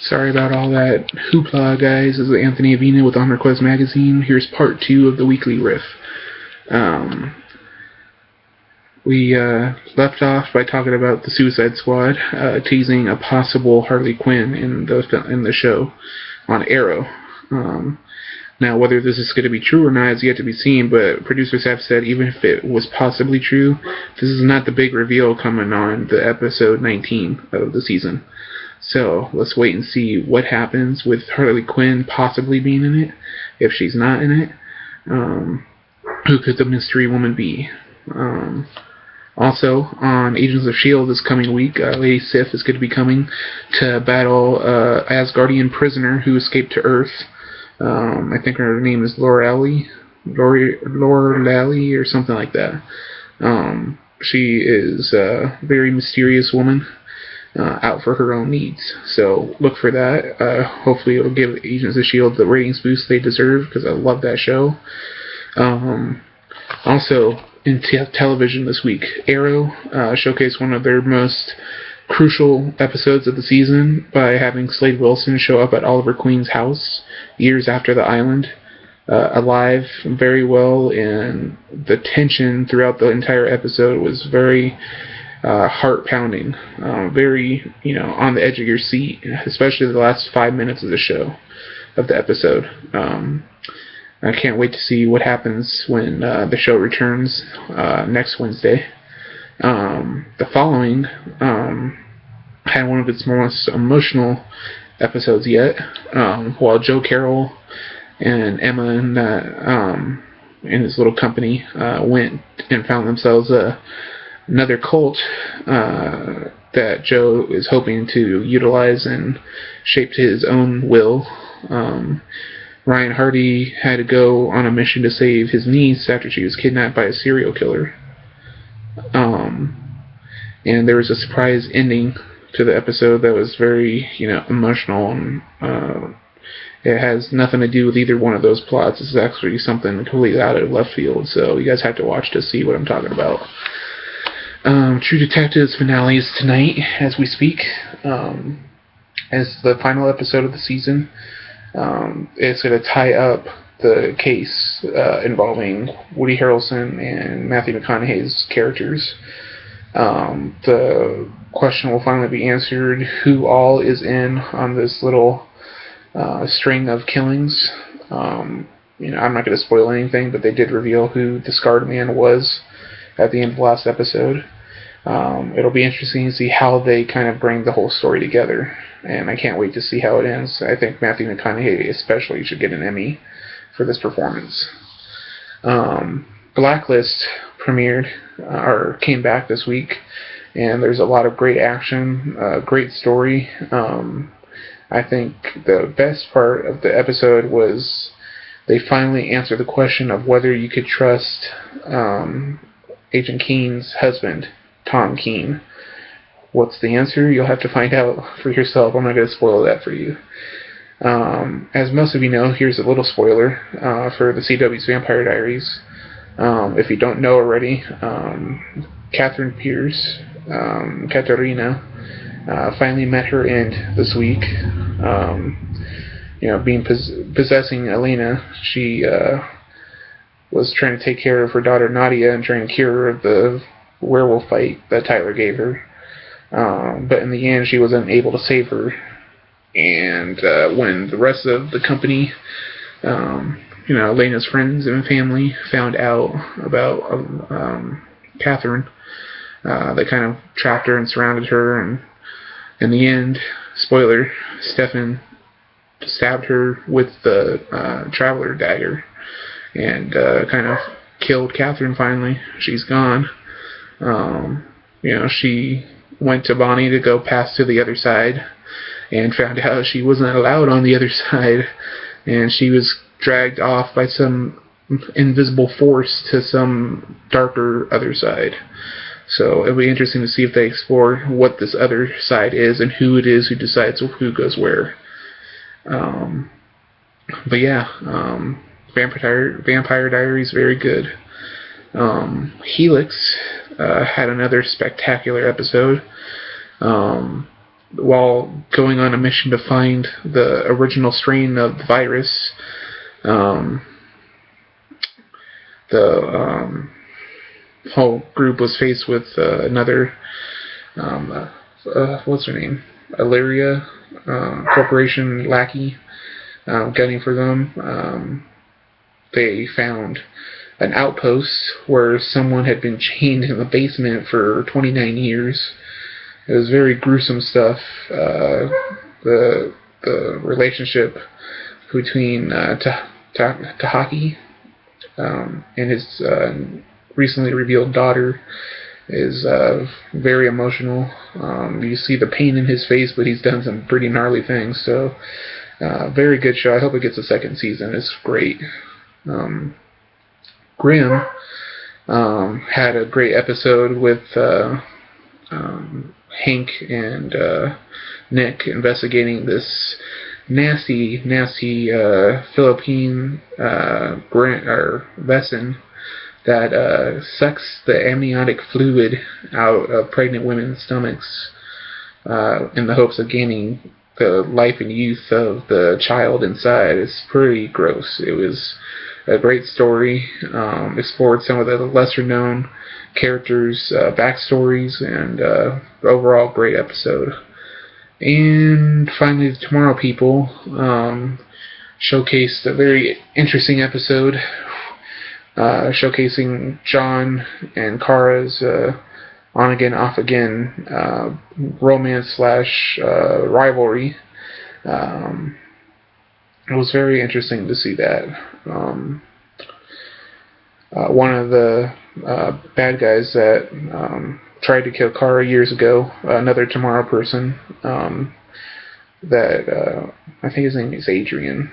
Sorry about all that hoopla, guys. This is Anthony Avina with On Request Magazine. Here's part 2 of the weekly riff. We left off by talking about the Suicide Squad teasing a possible Harley Quinn in the show on Arrow. Now, whether this is going to be true or not is yet to be seen, but producers have said even if it was possibly true, this is not the big reveal coming on the episode 19 of the season. So let's wait and see what happens with Harley Quinn possibly being in it. If she's not in it, who could the mystery woman be? Also, on Agents of S.H.I.E.L.D. this coming week, Lady Sif is going to be coming to battle Asgardian prisoner who escaped to Earth. I think her name is Lorelei or something like that. She is a very mysterious woman. Out for her own needs. So look for that. Hopefully it'll give Agents of S.H.I.E.L.D. the ratings boost they deserve, because I love that show. Also, in television this week, Arrow showcased one of their most crucial episodes of the season by having Slade Wilson show up at Oliver Queen's house years after the island, alive very well, and the tension throughout the entire episode was very heart-pounding, very, on the edge of your seat, especially the last 5 minutes of the episode. I can't wait to see what happens when the show returns next Wednesday. The following had one of its most emotional episodes yet, while Joe Carroll and Emma and his little company went and found themselves another cult that Joe is hoping to utilize and shape to his own will. Ryan Hardy had to go on a mission to save his niece after she was kidnapped by a serial killer. And there was a surprise ending to the episode that was very, emotional, and it has nothing to do with either one of those plots. It's actually something completely out of left field, so you guys have to watch to see what I'm talking about. True Detective's finale is tonight as we speak. As the final episode of the season, it's going to tie up the case involving Woody Harrelson and Matthew McConaughey's characters. The question will finally be answered: who all is in on this little string of killings? I'm not going to spoil anything, but they did reveal who the Scarred Man was at the end of the last episode. It'll be interesting to see how they kind of bring the whole story together, and I can't wait to see how it ends. I think Matthew McConaughey especially should get an Emmy for this performance. Blacklist premiered, or came back this week, and there's a lot of great action, great story. I think the best part of the episode was they finally answered the question of whether you could trust Agent Keen's husband, Tom Keen. What's the answer? You'll have to find out for yourself. I'm not going to spoil that for you. As most of you know, here's a little spoiler for the CW's Vampire Diaries. If you don't know already, Catherine Pierce, Katarina, finally met her end this week. Being possessing Elena, she was trying to take care of her daughter Nadia and trying to cure her of the werewolf fight that Tyler gave her. But in the end, she was unable to save her. And when the rest of the company, Elena's friends and family, found out about Catherine, they kind of trapped her and surrounded her. And in the end, spoiler, Stefan stabbed her with the Traveler dagger and kind of killed Catherine finally. She's gone. She went to Bonnie to go pass to the other side and found out she wasn't allowed on the other side, and she was dragged off by some invisible force to some darker other side. So it'll be interesting to see if they explore what this other side is and who it is who decides who goes where. But yeah, Vampire Diaries, very good. Helix had another spectacular episode. while going on a mission to find the original strain of the virus, the whole group was faced with another, what's her name? Illyria Corporation lackey gunning for them. They found an outpost where someone had been chained in the basement for 29 years. It was very gruesome stuff. The relationship between Tahaki and his recently revealed daughter is very emotional. You see the pain in his face, but he's done some pretty gnarly things. So, very good show. I hope it gets a second season. It's great. Grimm had a great episode with Hank and Nick investigating this nasty Philippine vessel that sucks the amniotic fluid out of pregnant women's stomachs in the hopes of gaining the life and youth of the child inside. It's pretty gross. It was a great story. Explored some of the lesser known characters' backstories, and overall great episode. And finally, the Tomorrow People showcased a very interesting episode, showcasing John and Kara's on again, off again romance / rivalry. It was very interesting to see that. One of the bad guys that tried to kill Kara years ago, another Tomorrow person, that I think his name is Adrian.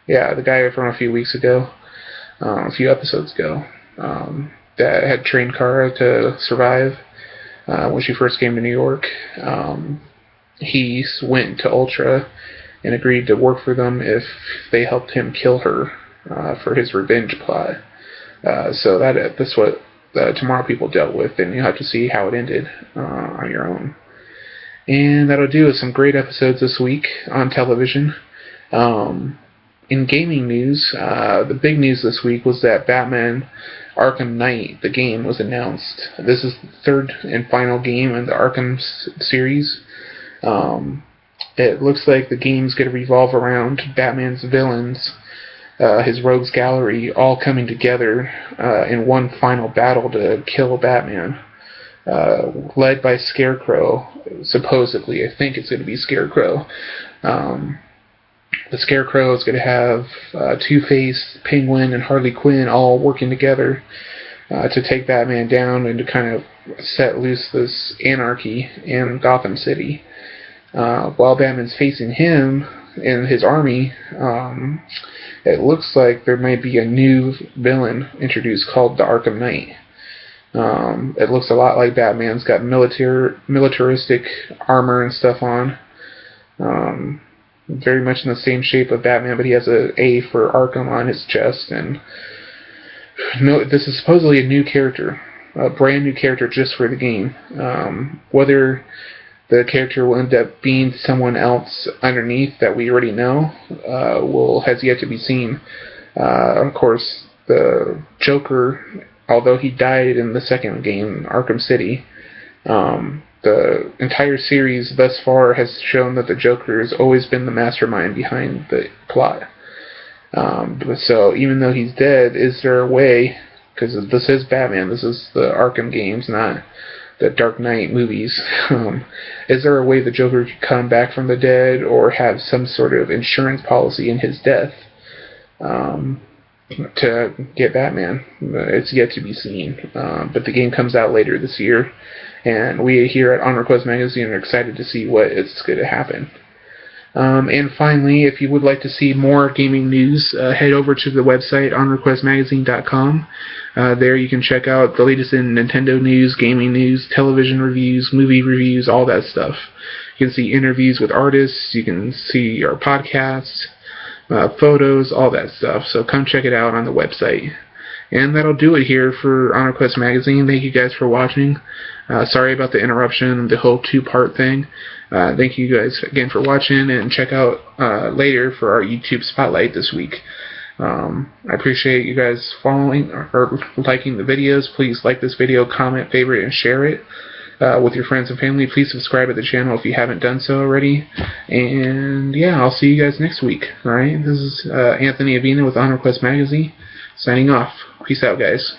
Yeah, the guy from a few weeks ago, a few episodes ago, that had trained Kara to survive when she first came to New York. He went to Ultra and agreed to work for them if they helped him kill her for his revenge plot. So that's what the Tomorrow People dealt with, and you have to see how it ended on your own. And that'll do some great episodes this week on television. In gaming news, the big news this week was that Batman Arkham Knight, the game, was announced. This is the third and final game in the Arkham series. It looks like the game's going to revolve around Batman's villains, his rogues gallery, all coming together in one final battle to kill Batman, led by Scarecrow, supposedly. I think it's going to be Scarecrow. The Scarecrow is going to have Two-Face, Penguin, and Harley Quinn all working together to take Batman down and to kind of set loose this anarchy in Gotham City. While Batman's facing him and his army, it looks like there might be a new villain introduced called the Arkham Knight. It looks a lot like Batman's got militaristic armor and stuff on. Very much in the same shape of Batman, but he has an A for Arkham on his chest. And no, this is supposedly a new character, a brand new character just for the game. Whether the character will end up being someone else underneath that we already know has yet to be seen. Of course, the Joker, although he died in the second game, Arkham City, the entire series thus far has shown that the Joker has always been the mastermind behind the plot. So even though he's dead, is there a way, because this is Batman, this is the Arkham games, not the Dark Knight movies, is there a way the Joker could come back from the dead or have some sort of insurance policy in his death to get Batman? It's yet to be seen. But the game comes out later this year, and we here at On Request Magazine are excited to see what is going to happen. And finally, if you would like to see more gaming news, head over to the website onrequestmagazine.com. There you can check out the latest in Nintendo news, gaming news, television reviews, movie reviews, all that stuff. You can see interviews with artists, you can see our podcasts, photos, all that stuff. So come check it out on the website. And that'll do it here for Honor Quest Magazine. Thank you guys for watching. Sorry about the interruption, the whole two-part thing. Thank you guys again for watching, and check out later for our YouTube Spotlight this week. I appreciate you guys following or liking the videos. Please like this video, comment, favorite, and share it with your friends and family. Please subscribe to the channel if you haven't done so already. And yeah, I'll see you guys next week. Alright, this is Anthony Avina with Honor Quest Magazine, signing off. Peace out, guys.